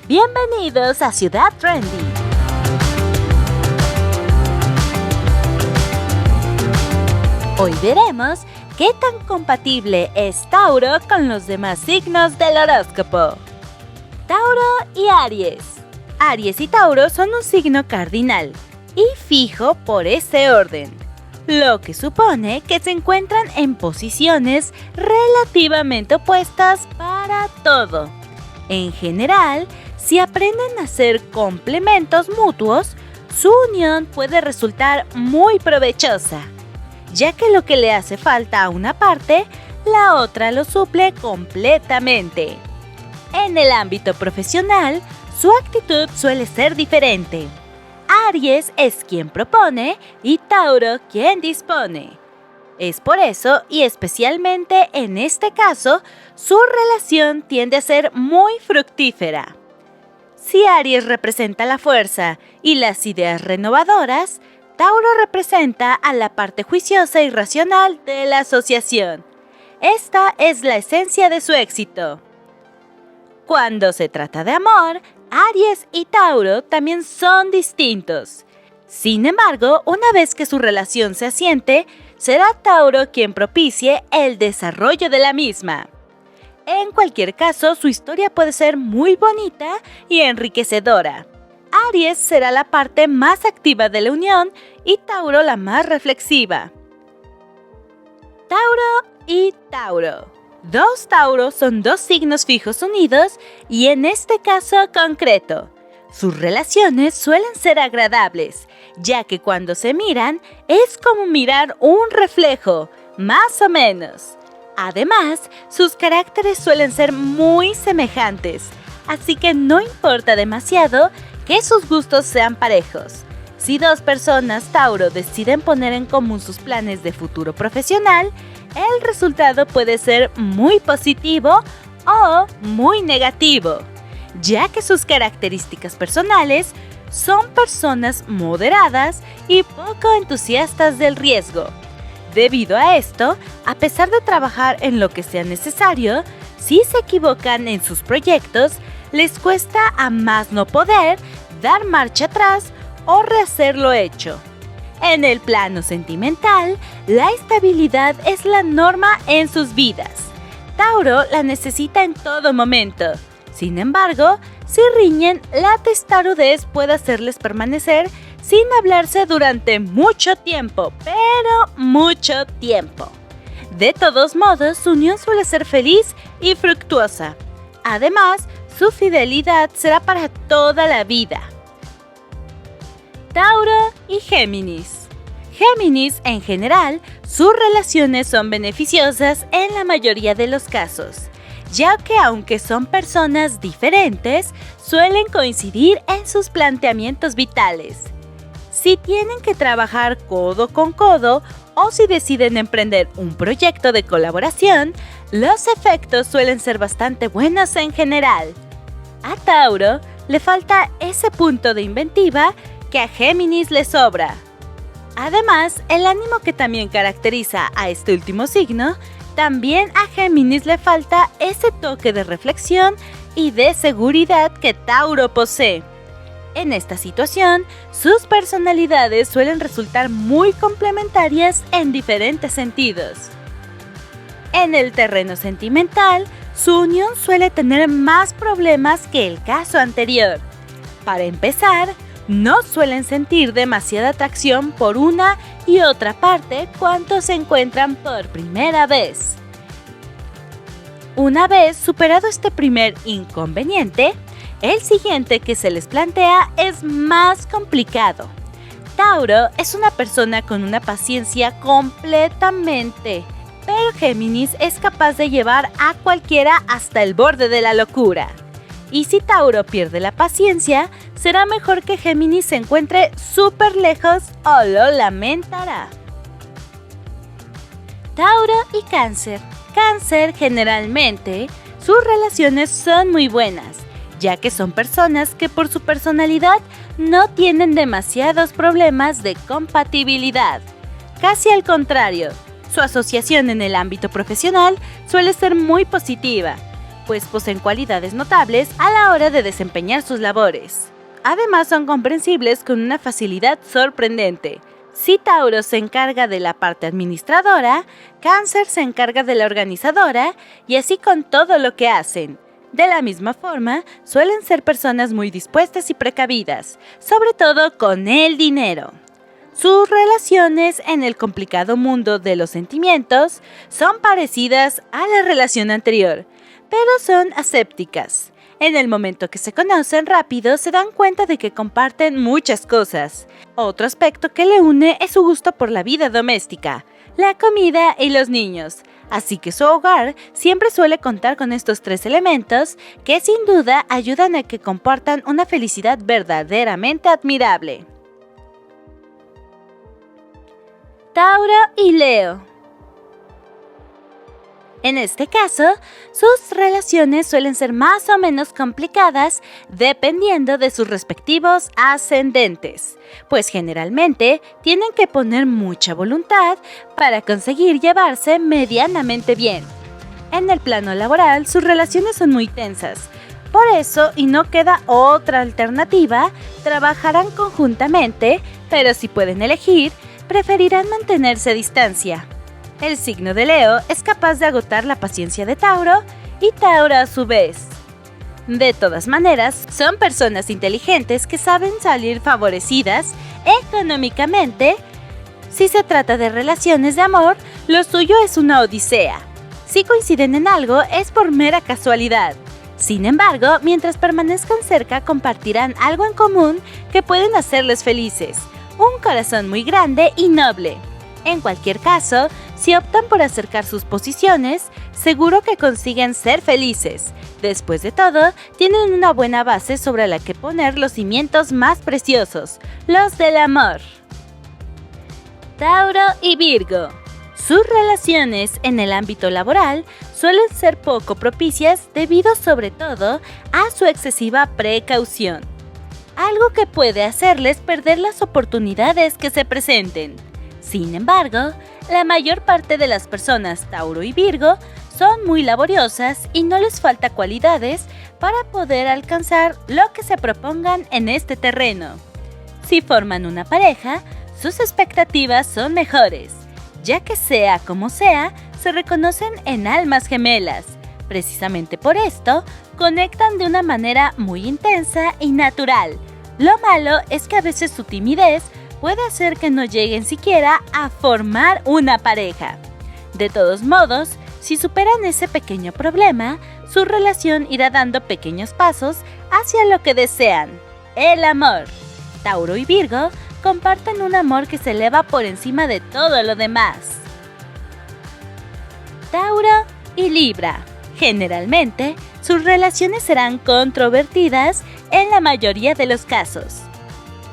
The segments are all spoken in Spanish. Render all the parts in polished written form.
Bienvenidos a Ciudad Trendy. Hoy veremos qué tan compatible es Tauro con los demás signos del horóscopo. Tauro y Aries. Aries y Tauro son un signo cardinal y fijo por ese orden, lo que supone que se encuentran en posiciones relativamente opuestas para todo. En general, si aprenden a ser complementos mutuos, su unión puede resultar muy provechosa, ya que lo que le hace falta a una parte, la otra lo suple completamente. En el ámbito profesional, su actitud suele ser diferente. Aries es quien propone y Tauro quien dispone. Es por eso, y especialmente en este caso, su relación tiende a ser muy fructífera. Si Aries representa la fuerza y las ideas renovadoras, Tauro representa a la parte juiciosa y racional de la asociación. Esta es la esencia de su éxito. Cuando se trata de amor, Aries y Tauro también son distintos. Sin embargo, una vez que su relación se asiente, será Tauro quien propicie el desarrollo de la misma. En cualquier caso, su historia puede ser muy bonita y enriquecedora. Aries será la parte más activa de la unión y Tauro la más reflexiva. Tauro y Tauro. Dos Tauros son dos signos fijos unidos y en este caso concreto, sus relaciones suelen ser agradables, ya que cuando se miran es como mirar un reflejo, más o menos. Además, sus caracteres suelen ser muy semejantes, así que no importa demasiado que sus gustos sean parejos. Si dos personas Tauro deciden poner en común sus planes de futuro profesional, el resultado puede ser muy positivo o muy negativo, ya que sus características personales son personas moderadas y poco entusiastas del riesgo. Debido a esto, a pesar de trabajar en lo que sea necesario, si se equivocan en sus proyectos, les cuesta a más no poder dar marcha atrás o rehacer lo hecho. En el plano sentimental, la estabilidad es la norma en sus vidas. Tauro la necesita en todo momento. Sin embargo, si riñen, la testarudez puede hacerles permanecer sin hablarse durante mucho tiempo, pero mucho tiempo. De todos modos, su unión suele ser feliz y fructuosa. Además, su fidelidad será para toda la vida. Tauro y Géminis. Géminis, en general, sus relaciones son beneficiosas en la mayoría de los casos, ya que aunque son personas diferentes, suelen coincidir en sus planteamientos vitales. Si tienen que trabajar codo con codo o si deciden emprender un proyecto de colaboración, los efectos suelen ser bastante buenos en general. A Tauro le falta ese punto de inventiva que a Géminis le sobra. Además, el ánimo que también caracteriza a este último signo, también a Géminis le falta ese toque de reflexión y de seguridad que Tauro posee. En esta situación, sus personalidades suelen resultar muy complementarias en diferentes sentidos. En el terreno sentimental, su unión suele tener más problemas que el caso anterior. Para empezar, no suelen sentir demasiada atracción por una y otra parte cuando se encuentran por primera vez. Una vez superado este primer inconveniente, el siguiente que se les plantea es más complicado. Tauro es una persona con una paciencia completamente, pero Géminis es capaz de llevar a cualquiera hasta el borde de la locura. Y si Tauro pierde la paciencia, será mejor que Géminis se encuentre súper lejos o lo lamentará. Tauro y Cáncer. Cáncer, generalmente, sus relaciones son muy buenas, ya que son personas que por su personalidad no tienen demasiados problemas de compatibilidad. Casi al contrario, su asociación en el ámbito profesional suele ser muy positiva. pues poseen cualidades notables a la hora de desempeñar sus labores. Además, son comprensibles con una facilidad sorprendente. Si Tauro se encarga de la parte administradora, Cáncer se encarga de la organizadora y así con todo lo que hacen. De la misma forma, suelen ser personas muy dispuestas y precavidas, sobre todo con el dinero. Sus relaciones en el complicado mundo de los sentimientos son parecidas a la relación anterior, pero son asépticas. En el momento que se conocen rápido, se dan cuenta de que comparten muchas cosas. Otro aspecto que le une es su gusto por la vida doméstica, la comida y los niños. Así que su hogar siempre suele contar con estos tres elementos que sin duda ayudan a que compartan una felicidad verdaderamente admirable. Tauro y Leo. En este caso, sus relaciones suelen ser más o menos complicadas dependiendo de sus respectivos ascendentes, pues generalmente tienen que poner mucha voluntad para conseguir llevarse medianamente bien. En el plano laboral, sus relaciones son muy tensas. Por eso, y no queda otra alternativa, trabajarán conjuntamente, pero si pueden elegir, preferirán mantenerse a distancia. El signo de Leo es capaz de agotar la paciencia de Tauro y Tauro a su vez. De todas maneras, son personas inteligentes que saben salir favorecidas económicamente. Si se trata de relaciones de amor, lo suyo es una odisea. Si coinciden en algo, es por mera casualidad. Sin embargo, mientras permanezcan cerca, compartirán algo en común que pueden hacerles felices. Un corazón muy grande y noble. En cualquier caso, si optan por acercar sus posiciones, seguro que consiguen ser felices. Después de todo, tienen una buena base sobre la que poner los cimientos más preciosos, los del amor. Tauro y Virgo. Sus relaciones en el ámbito laboral suelen ser poco propicias debido sobre todo a su excesiva precaución, algo que puede hacerles perder las oportunidades que se presenten. Sin embargo, la mayor parte de las personas Tauro y Virgo son muy laboriosas y no les falta cualidades para poder alcanzar lo que se propongan en este terreno. Si forman una pareja, sus expectativas son mejores, ya que sea como sea, se reconocen en almas gemelas. Precisamente por esto, conectan de una manera muy intensa y natural. Lo malo es que a veces su timidez puede hacer que no lleguen siquiera a formar una pareja. De todos modos, si superan ese pequeño problema, su relación irá dando pequeños pasos hacia lo que desean, el amor. Tauro y Virgo comparten un amor que se eleva por encima de todo lo demás. Tauro y Libra. Generalmente, sus relaciones serán controvertidas en la mayoría de los casos.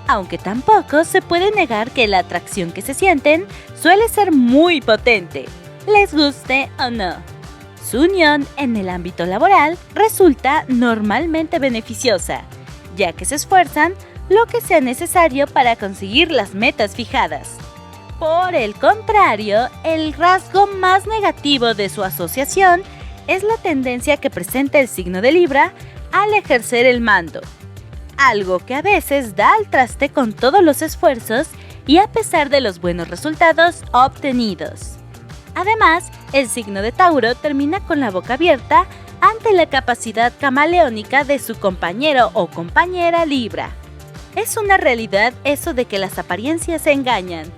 Aunque tampoco se puede negar que la atracción que se sienten suele ser muy potente, les guste o no. Su unión en el ámbito laboral resulta normalmente beneficiosa, ya que se esfuerzan lo que sea necesario para conseguir las metas fijadas. Por el contrario, el rasgo más negativo de su asociación es la tendencia que presenta el signo de Libra al ejercer el mando, algo que a veces da al traste con todos los esfuerzos y a pesar de los buenos resultados obtenidos. Además, el signo de Tauro termina con la boca abierta ante la capacidad camaleónica de su compañero o compañera Libra. Es una realidad eso de que las apariencias engañan.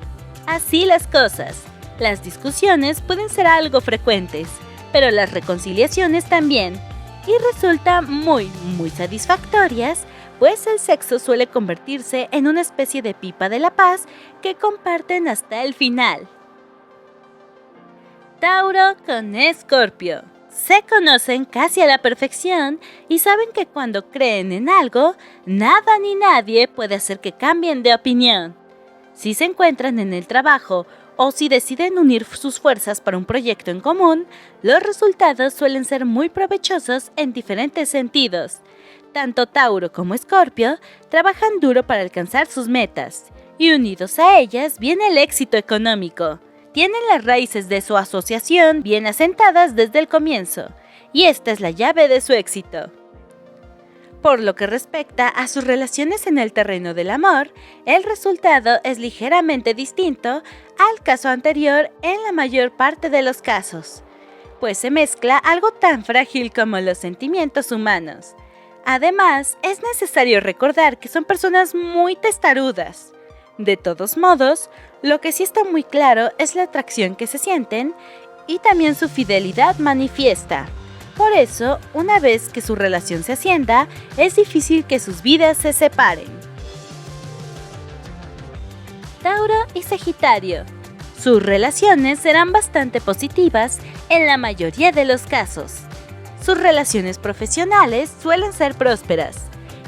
Así las cosas. Las discusiones pueden ser algo frecuentes, pero las reconciliaciones también, y resultan muy satisfactorias, pues el sexo suele convertirse en una especie de pipa de la paz que comparten hasta el final. Tauro con Escorpio. Se conocen casi a la perfección y saben que cuando creen en algo, nada ni nadie puede hacer que cambien de opinión. Si se encuentran en el trabajo o si deciden unir sus fuerzas para un proyecto en común, los resultados suelen ser muy provechosos en diferentes sentidos. Tanto Tauro como Escorpio trabajan duro para alcanzar sus metas, y unidos a ellas viene el éxito económico. Tienen las raíces de su asociación bien asentadas desde el comienzo, y esta es la llave de su éxito. Por lo que respecta a sus relaciones en el terreno del amor, el resultado es ligeramente distinto al caso anterior en la mayor parte de los casos, pues se mezcla algo tan frágil como los sentimientos humanos. Además, es necesario recordar que son personas muy testarudas. De todos modos, lo que sí está muy claro es la atracción que se sienten y también su fidelidad manifiesta. Por eso, una vez que su relación se asienta, es difícil que sus vidas se separen. Tauro y Sagitario. Sus relaciones serán bastante positivas en la mayoría de los casos. Sus relaciones profesionales suelen ser prósperas,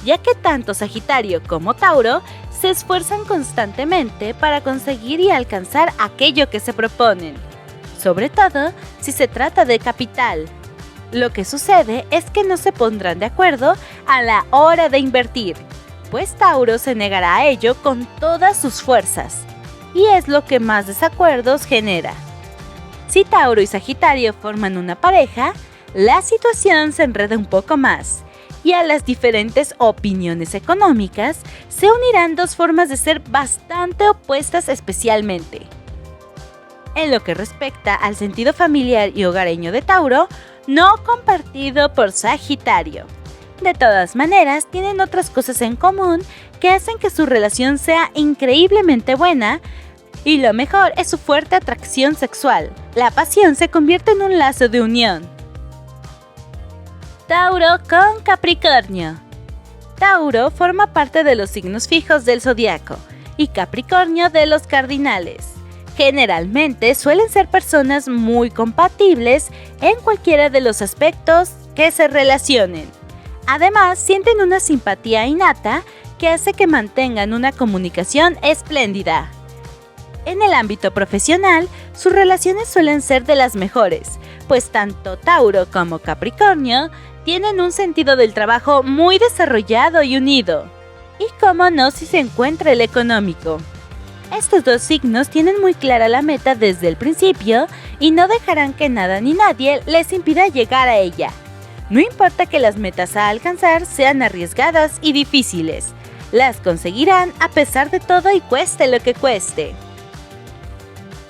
ya que tanto Sagitario como Tauro se esfuerzan constantemente para conseguir y alcanzar aquello que se proponen, sobre todo si se trata de capital. Lo que sucede es que no se pondrán de acuerdo a la hora de invertir, pues Tauro se negará a ello con todas sus fuerzas, y es lo que más desacuerdos genera. Si Tauro y Sagitario forman una pareja, la situación se enreda un poco más, y a las diferentes opiniones económicas se unirán dos formas de ser bastante opuestas especialmente. En lo que respecta al sentido familiar y hogareño de Tauro, no compartido por Sagitario. De todas maneras, tienen otras cosas en común que hacen que su relación sea increíblemente buena, y lo mejor es su fuerte atracción sexual. La pasión se convierte en un lazo de unión. Tauro con Capricornio. Tauro forma parte de los signos fijos del zodiaco y Capricornio de los cardinales. Generalmente suelen ser personas muy compatibles en cualquiera de los aspectos que se relacionen. Además, sienten una simpatía innata que hace que mantengan una comunicación espléndida. En el ámbito profesional, sus relaciones suelen ser de las mejores, pues tanto Tauro como Capricornio tienen un sentido del trabajo muy desarrollado y unido. Y cómo no si se encuentra el económico. Estos dos signos tienen muy clara la meta desde el principio y no dejarán que nada ni nadie les impida llegar a ella. No importa que las metas a alcanzar sean arriesgadas y difíciles, las conseguirán a pesar de todo y cueste lo que cueste.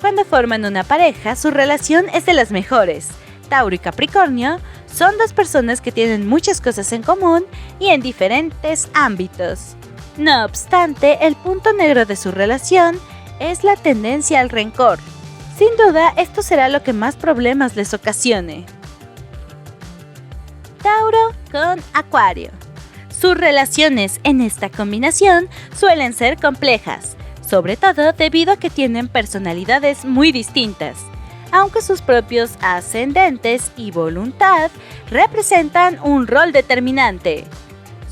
Cuando forman una pareja, su relación es de las mejores. Tauro y Capricornio son dos personas que tienen muchas cosas en común y en diferentes ámbitos. No obstante, el punto negro de su relación es la tendencia al rencor. Sin duda, esto será lo que más problemas les ocasione. Tauro con Acuario. Sus relaciones en esta combinación suelen ser complejas, sobre todo debido a que tienen personalidades muy distintas, aunque sus propios ascendentes y voluntad representan un rol determinante.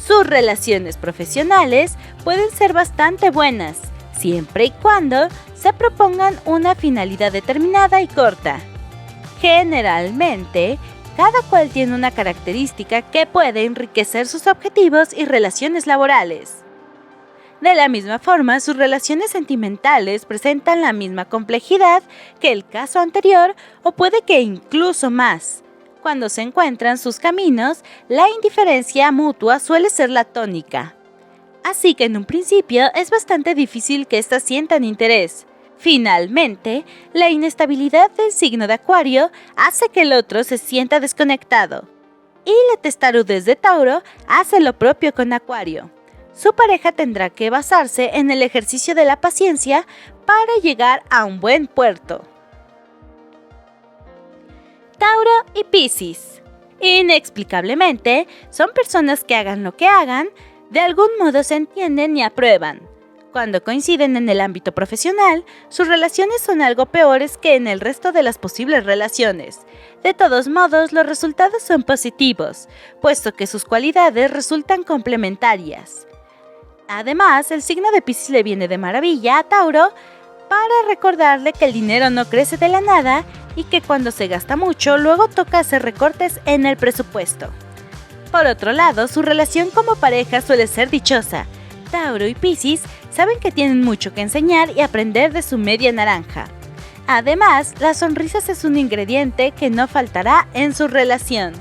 Sus relaciones profesionales pueden ser bastante buenas, siempre y cuando se propongan una finalidad determinada y corta. Generalmente, cada cual tiene una característica que puede enriquecer sus objetivos y relaciones laborales. De la misma forma, sus relaciones sentimentales presentan la misma complejidad que el caso anterior o puede que incluso más. Cuando se encuentran sus caminos, la indiferencia mutua suele ser la tónica. Así que en un principio es bastante difícil que éstas sientan interés. Finalmente, la inestabilidad del signo de Acuario hace que el otro se sienta desconectado. Y la testarudez de Tauro hace lo propio con Acuario. Su pareja tendrá que basarse en el ejercicio de la paciencia para llegar a un buen puerto. Tauro y Piscis. Inexplicablemente, son personas que hagan lo que hagan, de algún modo se entienden y aprueban. Cuando coinciden en el ámbito profesional, sus relaciones son algo peores que en el resto de las posibles relaciones. De todos modos, los resultados son positivos, puesto que sus cualidades resultan complementarias. Además, el signo de Piscis le viene de maravilla a Tauro para recordarle que el dinero no crece de la nada y que cuando se gasta mucho, luego toca hacer recortes en el presupuesto. Por otro lado, su relación como pareja suele ser dichosa. Tauro y Piscis saben que tienen mucho que enseñar y aprender de su media naranja. Además, las sonrisas es un ingrediente que no faltará en su relación.